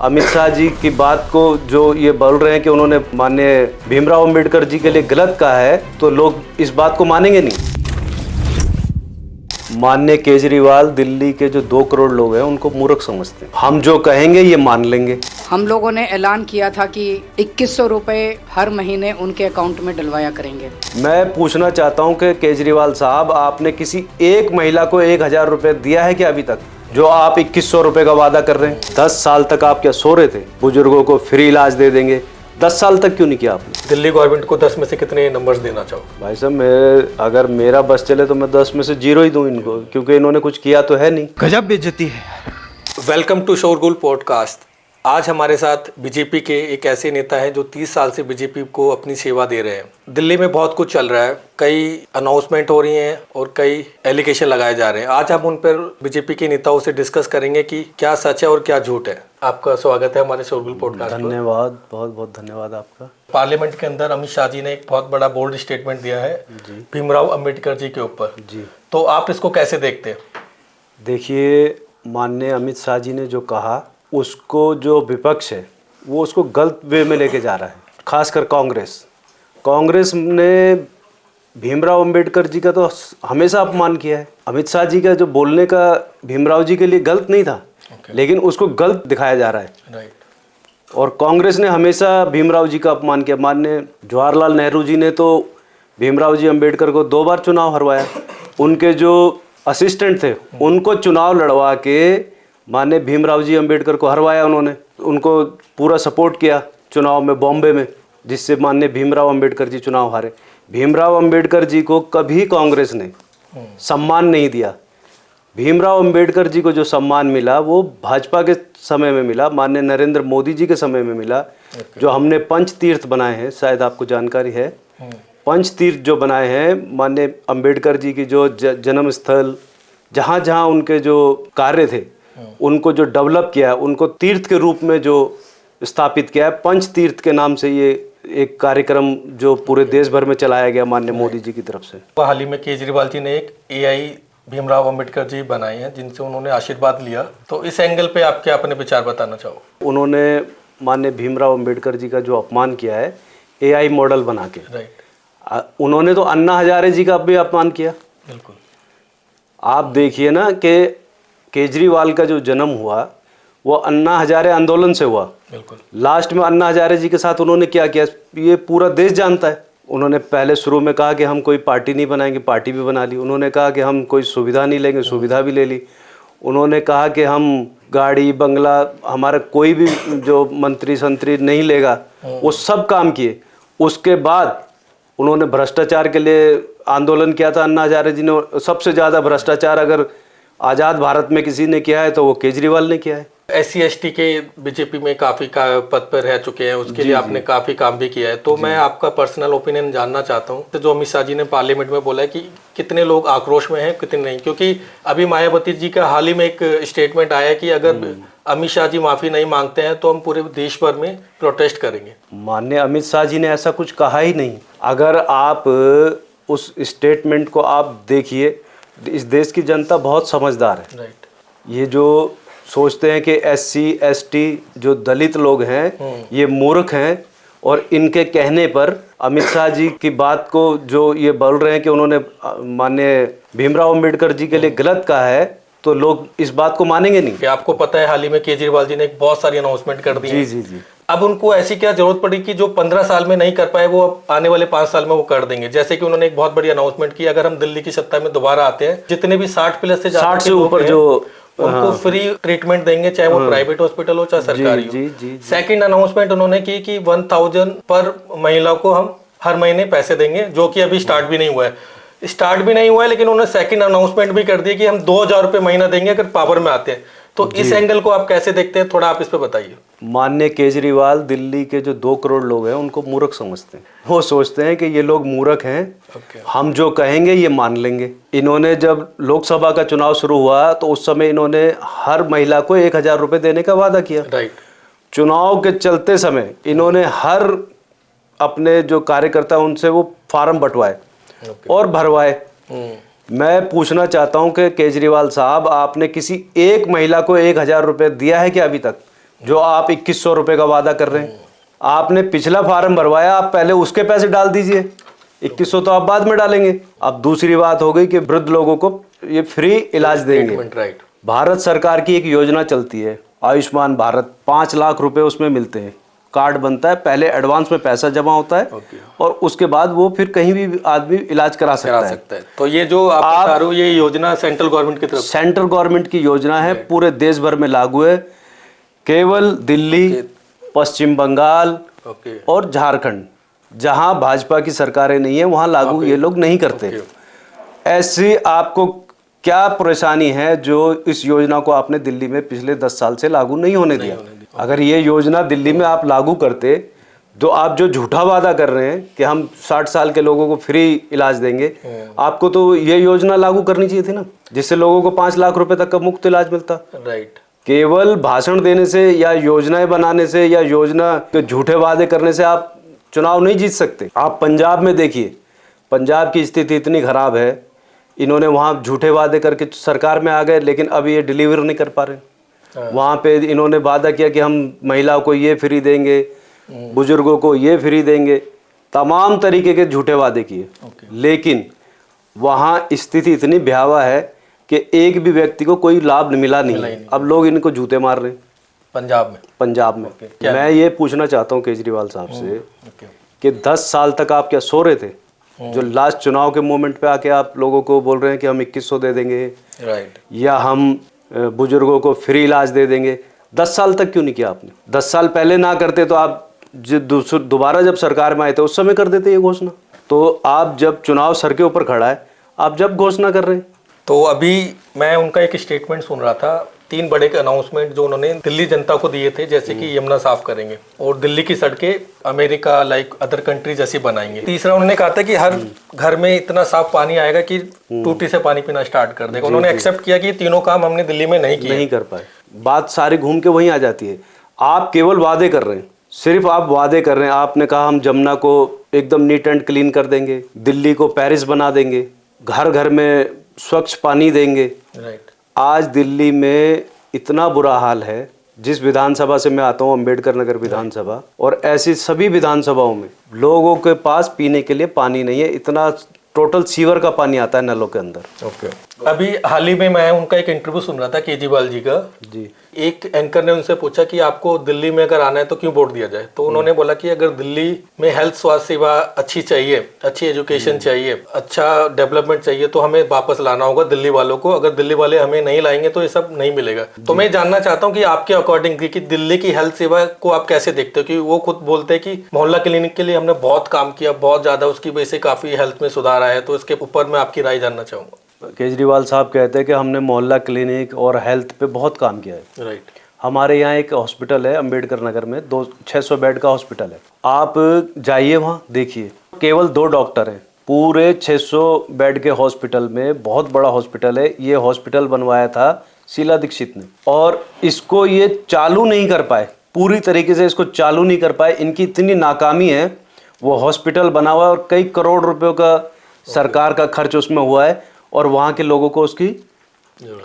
अमित शाह जी की बात को जो ये बोल रहे हैं कि उन्होंने माननीय भीमराव अंबेडकर जी के लिए गलत कहा है, तो लोग इस बात को मानेंगे नहीं। माननीय केजरीवाल दिल्ली के जो 2 करोड़ लोग हैं उनको मूर्ख समझते हैं। हम जो कहेंगे ये मान लेंगे। हम लोगों ने ऐलान किया था कि 2100 रुपए हर महीने उनके अकाउंट में डलवाया करेंगे। मैं पूछना चाहता हूं कि केजरीवाल साहब, आपने किसी एक महिला को 1000 रुपए दिया है क्या अभी तक, जो आप 2100 रुपए का वादा कर रहे हैं? 10 साल तक आप क्या सो रहे थे? बुजुर्गों को फ्री इलाज दे देंगे, 10 साल तक क्यों नहीं किया आपने? दिल्ली गवर्नमेंट को 10 में से कितने नंबर्स देना चाहो? भाई साहब, अगर मेरा बस चले तो मैं 10 में से 0 ही दूं इनको, क्योंकि इन्होंने कुछ किया तो है नहीं। गजब बेइज्जती है। वेलकम टू शोरगुल पॉडकास्ट। आज हमारे साथ बीजेपी के एक ऐसे नेता हैं जो 30 साल से बीजेपी को अपनी सेवा दे रहे हैं। दिल्ली में बहुत कुछ चल रहा है, कई अनाउंसमेंट हो रही हैं और कई एलिगेशन लगाए जा रहे हैं। आज हम उन पर बीजेपी के नेताओं से डिस्कस करेंगे कि क्या सच है और क्या झूठ है। आपका स्वागत है हमारे शोरगुल पॉडकास्ट पर। धन्यवाद, बहुत बहुत धन्यवाद आपका। पार्लियामेंट के अंदर अमित शाह जी ने एक बहुत बड़ा बोल्ड स्टेटमेंट दिया है भीमराव अंबेडकर जी के ऊपर जी, तो आप इसको कैसे देखते हैं? देखिए, माननीय अमित शाह जी ने जो कहा, उसको जो विपक्ष है वो उसको गलत वे में लेके जा रहा है। खासकर कांग्रेस ने भीमराव अंबेडकर जी का तो हमेशा अपमान किया है। अमित शाह जी का जो बोलने का भीमराव जी के लिए गलत नहीं था, लेकिन उसको गलत दिखाया जा रहा है। राइट। और कांग्रेस ने हमेशा भीमराव जी का अपमान किया। माननीय जवाहरलाल नेहरू जी ने तो भीमराव जी अंबेडकर को 2 बार चुनाव हरवाया। उनके जो असिस्टेंट थे उनको चुनाव लड़वा के माननीय भीमराव जी अंबेडकर को हरवाया। उन्होंने उनको पूरा सपोर्ट किया चुनाव में बॉम्बे में, जिससे माननीय भीमराव अंबेडकर जी चुनाव हारे। भीमराव अंबेडकर जी को कभी कांग्रेस ने सम्मान नहीं दिया। भीमराव अंबेडकर जी को जो सम्मान मिला वो भाजपा के समय में मिला, माननीय नरेंद्र मोदी जी के समय में मिला। जो हमने पंच तीर्थ बनाए हैं, शायद आपको जानकारी है, पंच तीर्थ जो बनाए हैं माननीय अंबेडकर जी की, जो जन्म स्थल, जहाँ जहाँ उनके जो कार्य थे उनको जो डेवलप किया, उनको तीर्थ के रूप में जो स्थापित किया है, पंच तीर्थ के नाम से ये एक कार्यक्रम जो पूरे देश भर में चलाया गया माननीय मोदी जी की तरफ से। हाल ही में केजरीवाल जी ने एक एआई भीमराव अंबेडकर जी बनाए हैं जिनसे उन्होंने आशीर्वाद लिया, तो इस एंगल पे आप क्या अपने विचार बताना चाहो? उन्होंने माननीय भीमराव अंबेडकर जी का जो अपमान किया है एआई मॉडल बना के, राइट। उन्होंने तो अन्ना हजारे जी का भी अपमान किया। बिल्कुल। आप देखिए ना कि केजरीवाल का जो जन्म हुआ वो अन्ना हजारे आंदोलन से हुआ। बिल्कुल। लास्ट में अन्ना हजारे जी के साथ उन्होंने क्या किया ये पूरा देश जानता है। उन्होंने पहले शुरू में कहा कि हम कोई पार्टी नहीं बनाएंगे, पार्टी भी बना ली। उन्होंने कहा कि हम कोई सुविधा नहीं लेंगे, सुविधा भी ले ली। उन्होंने कहा कि हम गाड़ी बंगला हमारा कोई भी जो मंत्री संतरी नहीं लेगा, वो सब काम किए। उसके बाद उन्होंने भ्रष्टाचार के लिए आंदोलन किया था। अन्ना हजारे जी ने सबसे ज़्यादा भ्रष्टाचार अगर आज़ाद भारत में किसी ने किया है तो वो केजरीवाल ने किया है। SC/ST के बीजेपी में काफ़ी पद पर रह चुके हैं, उसके लिए आपने काफ़ी काम भी किया है, तो मैं आपका पर्सनल ओपिनियन जानना चाहता हूँ। तो जो अमित शाह जी ने पार्लियामेंट में बोला है कि कितने लोग आक्रोश में हैं, कितने नहीं, क्योंकि अभी मायावती जी का हाल ही में एक स्टेटमेंट आया कि अगर अमित शाह जी माफ़ी नहीं मांगते हैं तो हम पूरे देश भर में प्रोटेस्ट करेंगे। माननीय अमित शाह जी ने ऐसा कुछ कहा ही नहीं। अगर आप उस स्टेटमेंट को आप देखिए, इस देश की जनता बहुत समझदार है। राइट। ये जो सोचते हैं कि SC/ST जो दलित लोग हैं ये मूर्ख हैं, और इनके कहने पर अमित शाह जी की बात को जो ये बोल रहे हैं कि उन्होंने माननीय भीमराव अंबेडकर जी के लिए गलत कहा है, तो लोग इस बात को मानेंगे नहीं। कि आपको पता है हाल ही में केजरीवाल जी ने एक बहुत सारी अनाउंसमेंट कर दी। जी। अब उनको ऐसी क्या जरूरत पड़ी कि जो 15 साल में नहीं कर पाए वो अब आने वाले 5 साल में वो कर देंगे? जैसे कि उन्होंने एक बहुत बड़ी अनाउंसमेंट की, अगर हम दिल्ली की सत्ता में दोबारा आते हैं, जितने भी 60 प्लस से 60 से ऊपर जो उनको फ्री ट्रीटमेंट देंगे, चाहे वो प्राइवेट हॉस्पिटल हो चाहे सरकारी हो। सेकंड अनाउंसमेंट उन्होंने की कि 1000 पर महिला को हम हर महीने पैसे देंगे, जो कि अभी स्टार्ट भी नहीं हुआ है। लेकिन उन्होंने सेकंड अनाउंसमेंट भी कर दी कि हम 2000 रुपये महीना देंगे अगर पावर में आते हैं। तो इस एंगल को आप कैसे देखते हैं, थोड़ा आप इस पे बताइए। माननीय केजरीवाल दिल्ली के जो 2 करोड़ लोग हैं उनको मूर्ख समझते हैं। वो सोचते हैं कि ये लोग मूर्ख हैं, हम जो कहेंगे ये मान लेंगे। इन्होंने जब लोकसभा का चुनाव शुरू हुआ तो उस समय इन्होंने हर महिला को 1000 रुपये देने का वादा किया। राइट। चुनाव के चलते समय इन्होंने हर अपने जो कार्यकर्ता उनसे वो फार्म बंटवाए और भरवाए। मैं पूछना चाहता हूं कि केजरीवाल साहब, आपने किसी एक महिला को 1000 रुपये दिया है क्या अभी तक, जो आप 2100 रुपये का वादा कर रहे हैं। आपने पिछला फार्म भरवाया, आप पहले उसके पैसे डाल दीजिए, 2100 तो आप बाद में डालेंगे। अब दूसरी बात हो गई कि वृद्ध लोगों को ये फ्री इलाज देंगे। राइट। भारत सरकार की एक योजना चलती है आयुष्मान भारत, 5 लाख रुपए उसमें मिलते हैं। कार्ड बनता है, पहले एडवांस में पैसा जमा होता है और उसके बाद वो फिर कहीं भी आदमी इलाज करा सकता है। तो ये जो आप बता रहे हो, ये योजना सेंट्रल गवर्नमेंट की तरफ, सेंट्रल गवर्नमेंट की योजना है, पूरे देश भर में लागू है। केवल दिल्ली, पश्चिम बंगाल और झारखंड, जहां भाजपा की सरकारें नहीं है वहां लागू ये लोग नहीं करते। ऐसी आपको क्या परेशानी है जो इस योजना को आपने दिल्ली में पिछले 10 साल से लागू नहीं होने दिया? अगर ये योजना दिल्ली में आप लागू करते, तो आप जो झूठा वादा कर रहे हैं कि हम 60 साल के लोगों को फ्री इलाज देंगे, आपको तो ये योजना लागू करनी चाहिए थी ना, जिससे लोगों को 5 लाख रुपए तक का मुफ्त इलाज मिलता। राइट। केवल भाषण देने से या योजनाएं बनाने से या योजना के झूठे वादे करने से आप चुनाव नहीं जीत सकते। आप पंजाब में देखिए, पंजाब की स्थिति इतनी खराब है, इन्होंने वहाँ झूठे वादे करके सरकार में आ गए, लेकिन अब ये डिलीवर नहीं कर पा रहे। वहाँ पे इन्होंने वादा किया कि हम महिलाओं को ये फ्री देंगे, बुजुर्गों को ये फ्री देंगे, तमाम तरीके के झूठे वादे किए, लेकिन वहाँ स्थिति इतनी भयावह है कि एक भी व्यक्ति को कोई लाभ मिला नहीं। अब लोग इनको जूते मार रहे हैं पंजाब में। मैं ये पूछना चाहता हूँ केजरीवाल साहब से कि 10 साल तक आप क्या सो रहे थे? जो लास्ट चुनाव के मोमेंट पे आके आप लोगों को बोल रहे हैं कि हम 2100 दे देंगे, राइट, या हम बुजुर्गों को फ्री इलाज दे देंगे। 10 साल तक क्यों नहीं किया आपने? 10 साल पहले ना करते तो आप दोबारा जब सरकार में आए थे उस समय कर देते ये घोषणा। तो आप जब चुनाव सर के ऊपर खड़ा है, आप जब घोषणा कर रहे हैं। तो अभी मैं उनका एक स्टेटमेंट सुन रहा था, 3 बड़े अनाउंसमेंट जो उन्होंने दिल्ली जनता को दिए थे, जैसे कि यमुना साफ करेंगे और दिल्ली की सड़कें अमेरिका लाइक अदर कंट्री जैसी बनाएंगे। तीसरा उन्होंने कहा था कि हर घर में इतना साफ पानी आएगा कि टूटी से पानी पीना स्टार्ट कर देगा। उन्होंने एक्सेप्ट किया कि तीनों काम हमने दिल्ली में नहीं कर पाए। बात सारी घूम के वहीं आ जाती है। आप केवल वादे कर रहे हैं, सिर्फ आप वादे कर रहे हैं। आपने कहा हम जमुना को एकदम नीट एंड क्लीन कर देंगे, दिल्ली को पेरिस बना देंगे, घर घर में स्वच्छ पानी देंगे। राइट। आज दिल्ली में इतना बुरा हाल है, जिस विधानसभा से मैं आता हूँ, अंबेडकर नगर विधानसभा, और ऐसी सभी विधानसभाओं में लोगों के पास पीने के लिए पानी नहीं है। इतना टोटल सीवर का पानी आता है नलों के अंदर। ओके। अभी हाल ही में मैं उनका एक इंटरव्यू सुन रहा था केजरीवाल जी का। जी। एक एंकर ने उनसे पूछा कि आपको दिल्ली में अगर आना है तो क्यों वोट दिया जाए, तो उन्होंने बोला कि अगर दिल्ली में हेल्थ स्वास्थ्य सेवा अच्छी चाहिए, अच्छी एजुकेशन चाहिए, अच्छा डेवलपमेंट चाहिए, तो हमें वापस लाना होगा दिल्ली वालों को। अगर दिल्ली वाले हमें नहीं लाएंगे तो ये सब नहीं मिलेगा। तो मैं जानना चाहता हूँ कि आपके अकॉर्डिंग कि दिल्ली की हेल्थ सेवा को आप कैसे देखते हो? कि वो खुद बोलते हैं कि मोहल्ला क्लिनिक के लिए हमने बहुत काम किया, बहुत ज्यादा, उसकी वजह से काफी हेल्थ में सुधार आया है। तो इसके ऊपर मैं आपकी राय जानना चाहूंगा। केजरीवाल साहब कहते हैं कि हमने मोहल्ला क्लिनिक और हेल्थ पे बहुत काम किया है। राइट। हमारे यहाँ एक हॉस्पिटल है अंबेडकर नगर में, 600 बेड का हॉस्पिटल है। आप जाइए वहाँ देखिए, केवल 2 डॉक्टर हैं पूरे 600 बेड के हॉस्पिटल में। बहुत बड़ा हॉस्पिटल है। ये हॉस्पिटल बनवाया था शीला दीक्षित ने, और इसको ये चालू नहीं कर पाए, पूरी तरीके से इसको चालू नहीं कर पाए। इनकी इतनी नाकामी है। वो हॉस्पिटल बना हुआ है और कई करोड़ रुपयों का सरकार का खर्च उसमें हुआ है, और वहाँ के लोगों को उसकी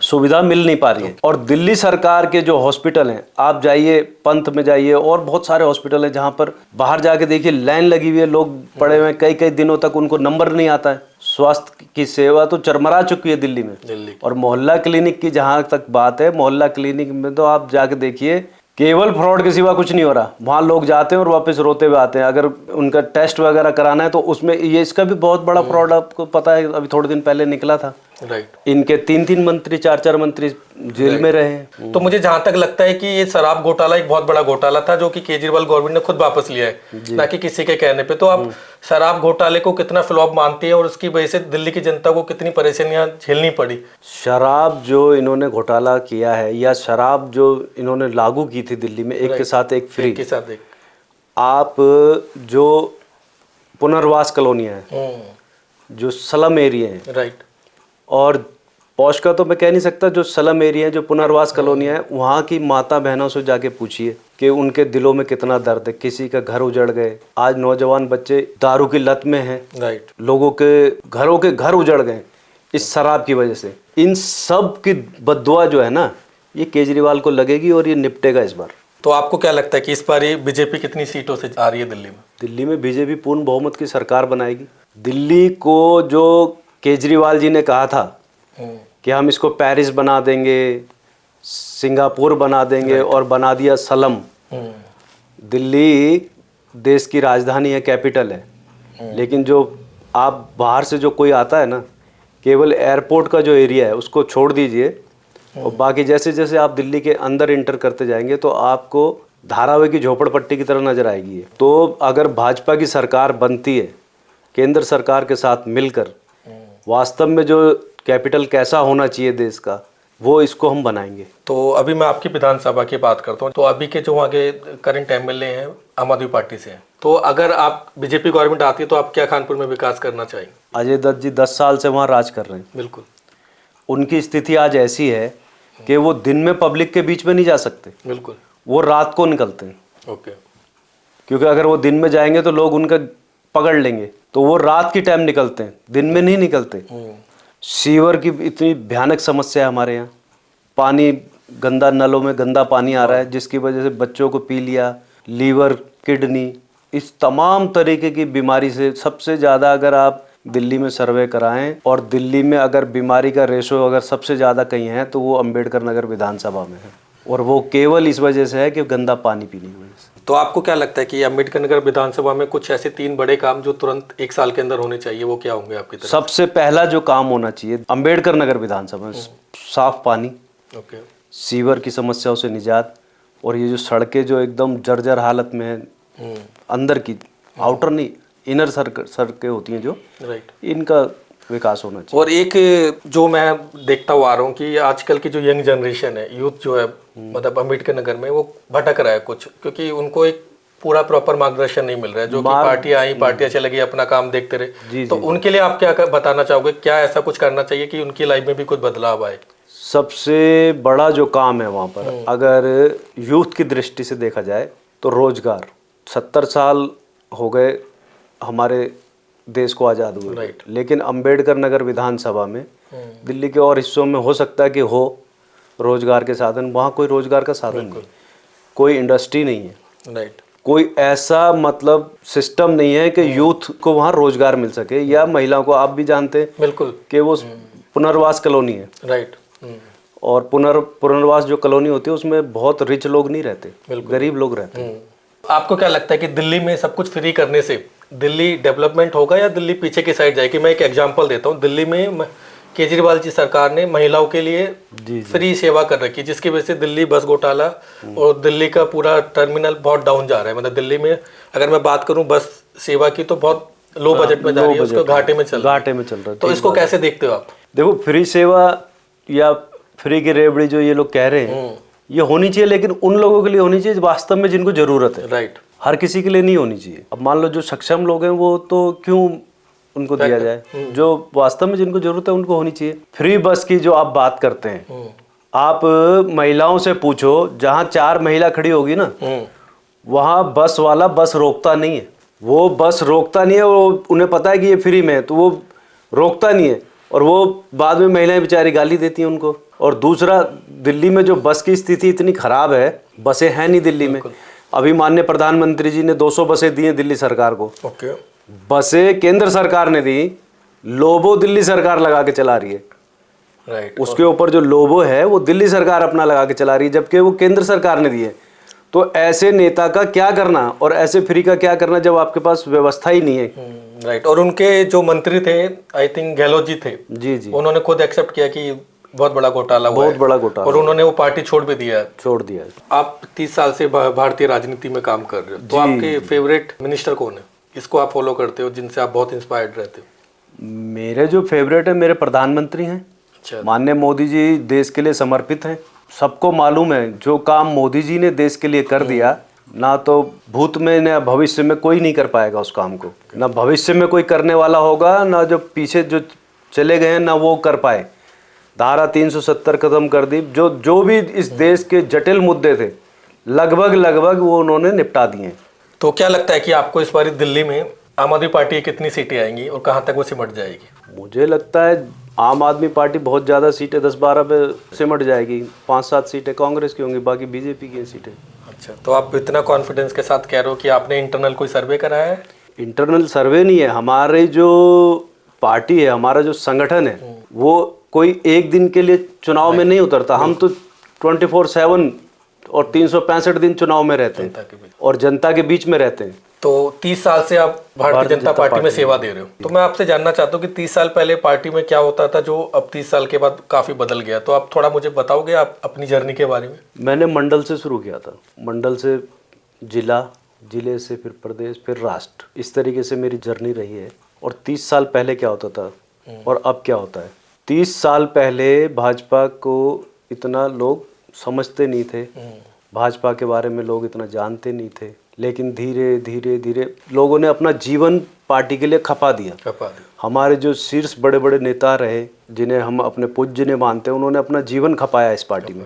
सुविधा मिल नहीं पा रही है। और दिल्ली सरकार के जो हॉस्पिटल हैं, आप जाइए पंत में जाइए, और बहुत सारे हॉस्पिटल हैं जहाँ पर बाहर जाके देखिए लाइन लगी हुई है, लोग पड़े हुए हैं कई कई दिनों तक, उनको नंबर नहीं आता है। स्वास्थ्य की सेवा तो चरमरा चुकी है दिल्ली में। और मोहल्ला क्लिनिक की जहाँ तक बात है, मोहल्ला क्लिनिक में तो आप जाके देखिए, केवल फ्रॉड के सिवा कुछ नहीं हो रहा। वहाँ लोग जाते हैं और वापस रोते हुए आते हैं। अगर उनका टेस्ट वगैरह कराना है तो उसमें ये इसका भी बहुत बड़ा फ्रॉड आपको पता है, अभी थोड़े दिन पहले निकला था। राइट। इनके 3-3 मंत्री 4-4 मंत्री जेल में रहे हैं। तो मुझे जहां तक लगता है कि ये शराब घोटाला एक बहुत बड़ा घोटाला था, जो कि केजरीवाल गवर्नमेंट ने खुद वापस लिया है, ना कि किसी के कहने पे। तो आप शराब घोटाले को कितना फ्लॉप मानती है और उसकी वजह से दिल्ली की जनता को कितनी परेशानियां झेलनी पड़ी? शराब जो इन्होंने घोटाला किया है, या शराब जो इन्होंने लागू की थी दिल्ली में, एक के साथ एक फ्री, के साथ एक, आप जो पुनर्वास कॉलोनियां हैं, जो स्लम एरिया हैं, राइट, और पौष का तो मैं कह नहीं सकता, जो स्लम एरिया है, जो पुनर्वास कॉलोनियां हैं, वहाँ की माता बहनों से जाके पूछिए कि उनके दिलों में कितना दर्द है। किसी का घर उजड़ गए, आज नौजवान बच्चे दारू की लत में हैं, राइट, लोगों के घरों के घर उजड़ गए इस शराब की वजह से। इन सब की बद्दुआ जो है ना, ये केजरीवाल को लगेगी और ये निपटेगा इस बार। तो आपको क्या लगता है कि इस बार बीजेपी कितनी सीटों से आ रही है दिल्ली में? दिल्ली में बीजेपी पूर्ण बहुमत की सरकार बनाएगी। दिल्ली को जो केजरीवाल जी ने कहा था कि हम इसको पेरिस बना देंगे, सिंगापुर बना देंगे और बना दिया सलम। दिल्ली देश की राजधानी है, कैपिटल है, लेकिन जो आप बाहर से जो कोई आता है ना, केवल एयरपोर्ट का जो एरिया है उसको छोड़ दीजिए और बाकी जैसे जैसे आप दिल्ली के अंदर इंटर करते जाएंगे तो आपको धारावी की झोपड़पट्टी की तरह नजर आएगी ये। तो अगर भाजपा की सरकार बनती है केंद्र सरकार के साथ मिलकर, वास्तव में जो कैपिटल कैसा होना चाहिए देश का, वो इसको हम बनाएंगे। तो अभी मैं आपकी विधानसभा की बात करता हूँ। तो अभी के जो आगे करंट एमएलए हैं आम आदमी पार्टी से हैं, तो अगर आप बीजेपी गवर्नमेंट आती है तो आप क्या कानपुर में विकास करना चाहेंगे? अजय दत्त जी 10 साल से वहाँ राज कर रहे हैं। बिल्कुल। उनकी स्थिति आज ऐसी है कि वो दिन में पब्लिक के बीच में नहीं जा सकते, बिल्कुल, वो रात को निकलते हैं। ओके। क्योंकि अगर वो दिन में जाएंगे तो लोग उनका पकड़ लेंगे, तो वो रात की टाइम निकलते हैं, दिन में नहीं निकलते। सीवर की इतनी भयानक समस्या है हमारे यहाँ, पानी गंदा, नलों में गंदा पानी आ रहा है जिसकी वजह से बच्चों को पी लिया, लीवर, किडनी, इस तमाम तरीके की बीमारी से सबसे ज़्यादा अगर आप दिल्ली में सर्वे कराएं, और दिल्ली में अगर बीमारी का रेशो अगर सबसे ज़्यादा कहीं है तो वो अंबेडकर नगर विधानसभा में है, और वो केवल इस वजह से है कि गंदा पानी पीने की वजह से। तो आपको क्या लगता है कि अम्बेडकर नगर विधानसभा में कुछ ऐसे 3 बड़े काम जो तुरंत 1 साल के अंदर होने चाहिए, वो क्या होंगे आपकी तरफ? सबसे पहला जो काम होना चाहिए अंबेडकर नगर विधानसभा में, साफ पानी, ओके, सीवर की समस्याओं से निजात, और ये जो सड़कें जो एकदम जर्जर हालत में है, अंदर की, आउटर नहीं, इनर सड़कें होती हैं जो, राइट, इनका विकास होना चाहिए। और एक जो मैं देखता हुआ आ रहा हूँ कि आजकल की जो यंग जनरेशन है, यूथ जो है, मतलब अम्बेडकर नगर में वो भटक रहा है कुछ, क्योंकि उनको एक पूरा प्रॉपर मार्गदर्शन नहीं मिल रहा है। जो कि पार्टियां आई, पार्टियां चली गई, अपना काम देखते रहे। तो उनके लिए आप क्या बताना चाहोगे? क्या ऐसा कुछ करना चाहिए कि उनकी लाइफ में भी कुछ बदलाव आए? सबसे बड़ा जो काम है वहाँ पर, अगर यूथ की दृष्टि से देखा जाए तो रोजगार। 70 साल हो गए हमारे देश को आज़ाद हुए, राइट, लेकिन अंबेडकर नगर विधानसभा में, दिल्ली के और हिस्सों में हो सकता है कि हो रोजगार के साधन, वहाँ कोई रोजगार का साधन नहीं, कोई इंडस्ट्री नहीं है, राइट, कोई ऐसा मतलब सिस्टम नहीं है कि यूथ को वहाँ रोजगार मिल सके, या महिलाओं को। आप भी जानते हैं बिल्कुल कि वो पुनर्वास कॉलोनी है, राइट, और पुनर्वास जो कॉलोनी होती है उसमें बहुत रिच लोग नहीं रहते, गरीब लोग रहते हैं। आपको क्या लगता है कि दिल्ली में सब कुछ फ्री करने से दिल्ली डेवलपमेंट होगा या दिल्ली पीछे की साइड जाएगी? मैं एक एग्जांपल देता हूँ। दिल्ली में केजरीवाल जी सरकार ने महिलाओं के लिए फ्री सेवा कर रखी, जिसकी वजह से दिल्ली बस घोटाला और दिल्ली का पूरा टर्मिनल बहुत डाउन जा रहा है। मतलब दिल्ली में अगर मैं बात करूँ बस सेवा की तो बहुत लो बजट में जा रही है, उसको घाटे में चल रहा है। तो इसको कैसे देखते हो आप? देखो, फ्री सेवा या फ्री की रेवड़ी जो ये लोग कह रहे हैं, ये होनी चाहिए, लेकिन उन लोगों के लिए होनी चाहिए वास्तव में जिनको जरूरत है, राइट। हर किसी के लिए नहीं होनी चाहिए। अब मान लो जो सक्षम लोग हैं वो तो क्यों उनको दिया जाए, जो वास्तव में जिनको जरूरत है उनको होनी चाहिए। फ्री बस की जो आप बात करते हैं, आप महिलाओं से पूछो, जहाँ 4 महिला खड़ी होगी ना, वहाँ बस वाला बस रोकता नहीं है, वो बस रोकता नहीं है, वो उन्हें पता है कि ये फ्री में है तो वो रोकता नहीं है, और वो बाद में महिलाएं बेचारी गाली देती हैं उनको। और दूसरा, दिल्ली में जो बस की स्थिति इतनी खराब है, बसें हैं नहीं दिल्ली में। अभी माननीय प्रधानमंत्री जी ने 200 बसें दी हैं दिल्ली सरकार को। ओके। बसें केंद्र सरकार ने दी, लोबो दिल्ली सरकार लगा के चला रही है, राइट। उसके ऊपर जो लोबो है वो दिल्ली सरकार अपना लगा के चला रही है, जबकि वो केंद्र सरकार ने दिए। तो ऐसे नेता का क्या करना और ऐसे फ्री का क्या करना जब आपके पास व्यवस्था ही नहीं है। राइट। और उनके जो मंत्री थे, आई थिंक गहलोत जी थे, जी, उन्होंने खुद एक्सेप्ट किया कि बहुत बड़ा घोटाला हुआ है, बहुत बड़ा घोटाला, और उन्होंने वो पार्टी छोड़ भी दिया। आप 30 साल से भारतीय राजनीति में काम कर रहे हो, तो आपके फेवरेट मिनिस्टर कौन है, इसको आप फॉलो करते हो, जिनसे आप बहुत इंस्पायर्ड रहते हो? मेरे जो फेवरेट है मेरे प्रधानमंत्री हैं। अच्छा। माननीय मोदी जी देश के लिए समर्पित हैं। सबको मालूम है जो काम मोदी जी ने देश के लिए कर दिया, ना तो भूत में ना भविष्य में कोई नहीं कर पाएगा उस काम को, ना भविष्य में कोई करने वाला होगा, ना जो पीछे जो चले गए हैं ना वो कर पाए। धारा 370 खत्म कर दी, जो भी इस देश के जटिल मुद्दे थे लगभग वो उन्होंने निपटा दिए। तो क्या लगता है कि आपको इस बार दिल्ली में आम आदमी पार्टी की कितनी सीटें आएंगी और कहाँ तक वो सिमट जाएगी? मुझे लगता है आम आदमी पार्टी बहुत ज़्यादा सीटें, 10-12 पे सिमट जाएगी। 5-7 सीटें कांग्रेस की होंगी, बाकी बीजेपी की सीटें। अच्छा, तो आप इतना कॉन्फिडेंस के साथ कह रहे हो कि आपने इंटरनल कोई सर्वे कराया है? इंटरनल सर्वे नहीं है, हमारे जो पार्टी है, हमारा जो संगठन है, वो कोई एक दिन के लिए चुनाव में नहीं उतरता। हम तो 24/7 और 365 दिन चुनाव में रहते हैं और जनता के बीच में रहते हैं। तो 30 साल से आप भारतीय जनता पार्टी में सेवा दे रहे हो, तो मैं आपसे जानना चाहता हूँ कि 30 साल पहले पार्टी में क्या होता था जो अब 30 साल के बाद काफ़ी बदल गया, तो आप थोड़ा मुझे बताओगे आप अपनी जर्नी के बारे में? मैंने मंडल से शुरू किया था, मंडल से जिला, जिले से फिर प्रदेश, फिर राष्ट्र, इस तरीके से मेरी जर्नी रही है। और 30 साल पहले क्या होता था और अब क्या होता है। 30 साल पहले भाजपा को इतना लोग समझते नहीं थे, भाजपा के बारे में लोग इतना जानते नहीं थे, लेकिन धीरे धीरे धीरे लोगों ने अपना जीवन पार्टी के लिए खपा दिया। हमारे जो शीर्ष बड़े बड़े नेता रहे, जिन्हें हम अपने पूज्य ने मानते हैं, उन्होंने अपना जीवन खपाया इस पार्टी में,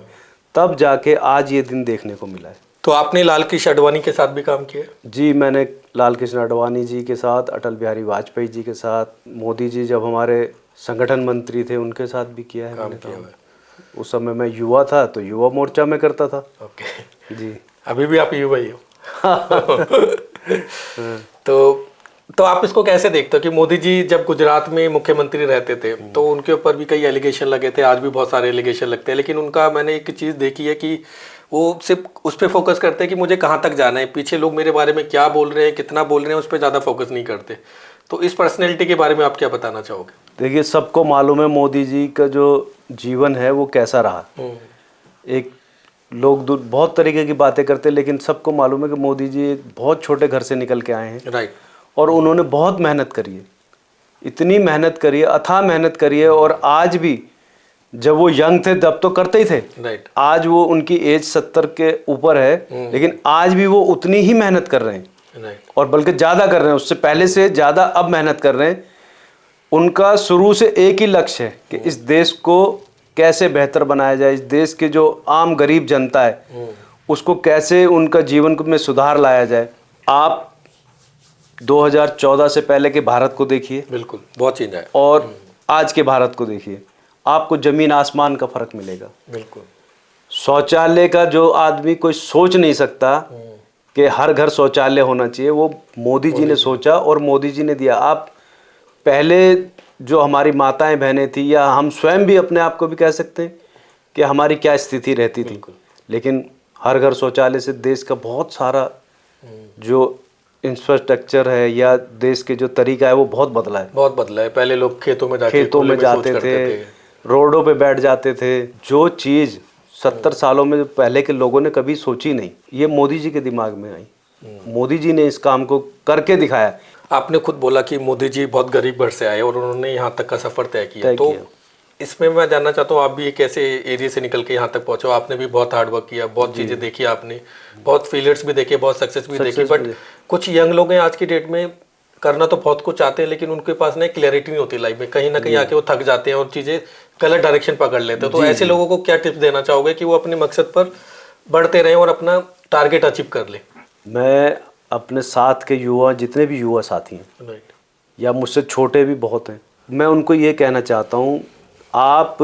तब जाके आज ये दिन देखने को मिला है। तो आपने लाल कृष्ण आडवाणी के साथ भी काम किया? जी, मैंने लाल कृष्ण आडवाणी जी के साथ, अटल बिहारी वाजपेयी जी के साथ, मोदी जी जब हमारे संगठन मंत्री थे उनके साथ भी किया है मैंने काम। उस समय मैं युवा था तो युवा मोर्चा में करता था। ओके जी, अभी भी आप युवा ही हो। तो आप इसको कैसे देखते हो कि मोदी जी जब गुजरात में मुख्यमंत्री रहते थे तो उनके ऊपर भी कई एलिगेशन लगे थे, आज भी बहुत सारे एलिगेशन लगते हैं, लेकिन उनका मैंने एक चीज़ देखी है कि वो सिर्फ उस पर फोकस करते हैं कि मुझे कहाँ तक जाना है, पीछे लोग मेरे बारे में क्या बोल रहे हैं, कितना बोल रहे हैं, उस पर ज़्यादा फोकस नहीं करते। तो इस पर्सनैलिटी के बारे में आप क्या बताना चाहोगे? देखिए, सबको मालूम है मोदी जी का जो जीवन है वो कैसा रहा। एक लोग बहुत तरीके की बातें करते हैं, लेकिन सबको मालूम है कि मोदी जी एक बहुत छोटे घर से निकल के आए हैं। राइट। और उन्होंने बहुत मेहनत करी है, इतनी मेहनत करी है, अथाह मेहनत करी है। और आज भी, जब वो यंग थे तब तो करते ही थे। राइट। आज वो उनकी एज 70 के ऊपर है, लेकिन आज भी वो उतनी ही मेहनत कर रहे हैं। राइट। और बल्कि ज़्यादा कर रहे हैं, उससे पहले से ज़्यादा अब मेहनत कर रहे हैं। उनका शुरू से एक ही लक्ष्य है कि इस देश को कैसे बेहतर बनाया जाए, इस देश के जो आम गरीब जनता है उसको कैसे उनका जीवन में सुधार लाया जाए। आप 2014 से पहले के भारत को देखिए, बिल्कुल बहुत चेंज है, और आज के भारत को देखिए, आपको जमीन आसमान का फर्क मिलेगा। बिल्कुल। शौचालय का जो आदमी कोई सोच नहीं सकता कि हर घर शौचालय होना चाहिए, वो मोदी जी ने सोचा और मोदी जी ने दिया। आप पहले जो हमारी माताएं बहनें थी, या हम स्वयं भी अपने आप को भी कह सकते हैं कि हमारी क्या स्थिति रहती थी, लेकिन हर घर शौचालय से देश का बहुत सारा जो इंफ्रास्ट्रक्चर है या देश के जो तरीका है वो बहुत बदला है। बहुत बदला है। पहले लोग खेतों में जाते थे, रोडों पे बैठ जाते थे। जो चीज़ 70 सालों में पहले के लोगों ने कभी सोची नहीं, ये मोदी जी के दिमाग में आई। मोदी जी ने इस काम को करके दिखाया। आपने खुद बोला कि मोदी जी बहुत गरीब घर से आए और उन्होंने यहाँ तक का सफ़र तय किया। तो इसमें मैं जानना चाहता हूँ, आप भी एक ऐसे एरिया से निकल के यहाँ तक पहुँचो, आपने भी बहुत हार्ड वर्क किया, बहुत चीज़ें देखी आपने, बहुत फेलियर्स भी देखे, बहुत सक्सेस भी देखी। बट कुछ यंग लोग हैं आज की डेट में, करना तो बहुत कुछ चाहते हैं, लेकिन उनके पास ना क्लैरिटी नहीं होती लाइफ में, कहीं ना कहीं आके वो थक जाते हैं और चीज़ें गलत डायरेक्शन पकड़ लेते हैं। तो ऐसे लोगों को क्या टिप्स देना चाहोगे कि वो अपने मकसद पर बढ़ते रहें और अपना टारगेट अचीव कर लें? मैं अपने साथ के युवा, जितने भी युवा साथी हैं या मुझसे छोटे भी बहुत हैं, मैं उनको ये कहना चाहता हूँ, आप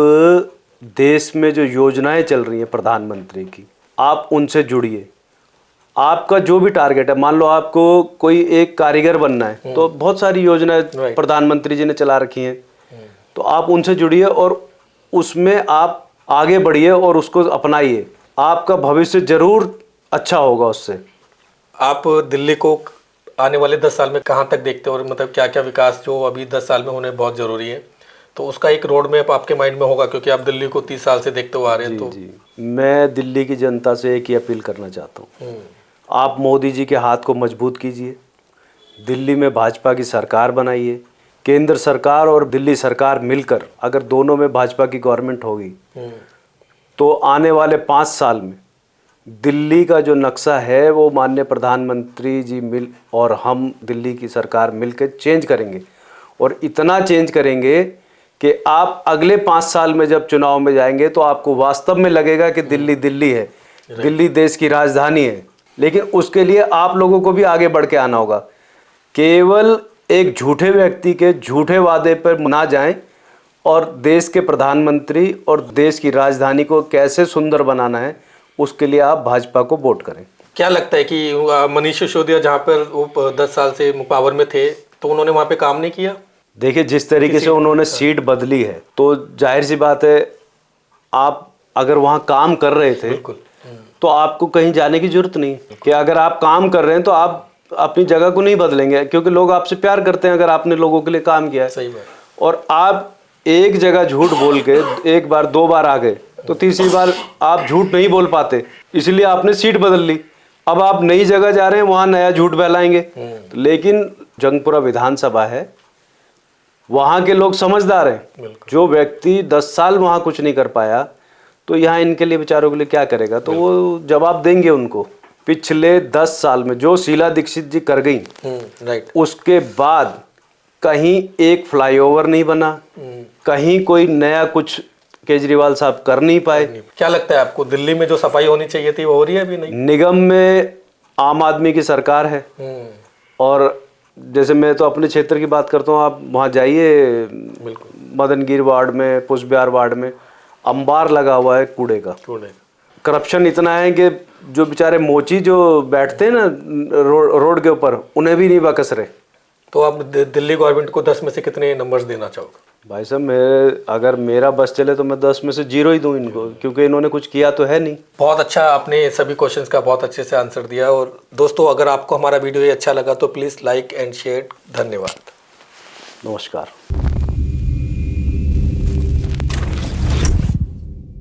देश में जो योजनाएं चल रही हैं प्रधानमंत्री की, आप उनसे जुड़िए। आपका जो भी टारगेट है, मान लो आपको कोई एक कारीगर बनना है, तो बहुत सारी योजनाएं प्रधानमंत्री जी ने चला रखी हैं, तो आप उनसे जुड़िए और उसमें आप आगे बढ़िए और उसको अपनाइए। आपका भविष्य जरूर अच्छा होगा उससे। आप दिल्ली को आने वाले 10 साल में कहाँ तक देखते हो, और मतलब क्या क्या विकास जो अभी 10 साल में होने बहुत ज़रूरी है, तो उसका एक रोड मैप आपके माइंड में होगा, क्योंकि आप दिल्ली को 30 साल से देखते हुए आ रहे हैं। तो जी, मैं दिल्ली की जनता से एक ही अपील करना चाहता हूँ, आप मोदी जी के हाथ को मजबूत कीजिए, दिल्ली में भाजपा की सरकार बनाइए। केंद्र सरकार और दिल्ली सरकार मिलकर अगर दोनों में भाजपा की गवर्नमेंट होगी तो आने वाले 5 साल में दिल्ली का जो नक्शा है वो माननीय प्रधानमंत्री जी मिल और हम दिल्ली की सरकार मिलकर चेंज करेंगे। और इतना चेंज करेंगे कि आप अगले 5 साल में जब चुनाव में जाएंगे तो आपको वास्तव में लगेगा कि दिल्ली दिल्ली है, दिल्ली देश की राजधानी है। लेकिन उसके लिए आप लोगों को भी आगे बढ़ के आना होगा। केवल एक झूठे व्यक्ति के झूठे वादे पर ना जाएं और देश के प्रधानमंत्री और देश की राजधानी को कैसे सुंदर बनाना है, उसके लिए आप भाजपा को वोट करें। क्या लगता है कि मनीष सिसोदिया जहाँ पर वो 10 साल से पावर में थे तो उन्होंने वहाँ पे काम नहीं किया? देखिए, जिस तरीके से उन्होंने सीट बदली है तो जाहिर सी बात है, आप अगर वहाँ काम कर रहे थे बिल्कुल। तो आपको कहीं जाने की जरूरत नहीं कि अगर आप काम कर रहे हैं तो आप अपनी जगह को नहीं बदलेंगे, क्योंकि लोग आपसे प्यार करते हैं अगर आपने लोगों के लिए काम किया है। सही बात। और आप एक जगह झूठ बोल के एक बार दो बार आ गए तो तीसरी बार आप झूठ नहीं बोल पाते, इसलिए आपने सीट बदल ली। अब आप नई जगह जा रहे हैं, वहां नया झूठ फैलाएंगे। लेकिन जंगपुरा विधानसभा है, वहां के लोग समझदार हैं। जो व्यक्ति 10 साल वहां कुछ नहीं कर पाया तो यहाँ इनके लिए, बेचारों के लिए क्या करेगा, तो वो जवाब देंगे उनको। पिछले 10 साल में जो शीला दीक्षित जी कर गई, राइट, उसके बाद कहीं एक फ्लाईओवर नहीं बना, कहीं कोई नया कुछ केजरीवाल साहब कर नहीं पाए। क्या लगता है आपको, दिल्ली में जो सफाई होनी चाहिए थी वो हो रही है अभी नहीं? निगम में आम आदमी की सरकार है, और जैसे मैं तो अपने क्षेत्र की बात करता हूँ, आप वहाँ जाइए मदनगिर वार्ड में, पुष्पबिहार वार्ड में अंबार लगा हुआ है कूड़े का। करप्शन इतना है कि जो बेचारे मोची जो बैठते हैं ना रोड के ऊपर, उन्हें भी नहीं बकस रहे। तो आप दिल्ली गवर्नमेंट को 10 में से कितने नंबर्स देना चाहोगे? भाई साहब, अगर मेरा बस चले तो मैं 10 में से 0 ही दूं इनको, क्योंकि इन्होंने कुछ किया तो है नहीं। बहुत अच्छा, आपने सभी क्वेश्चंस का बहुत अच्छे से आंसर दिया। और दोस्तों, अगर आपको हमारा वीडियो ये अच्छा लगा तो प्लीज़ लाइक एंड शेयर। धन्यवाद, नमस्कार।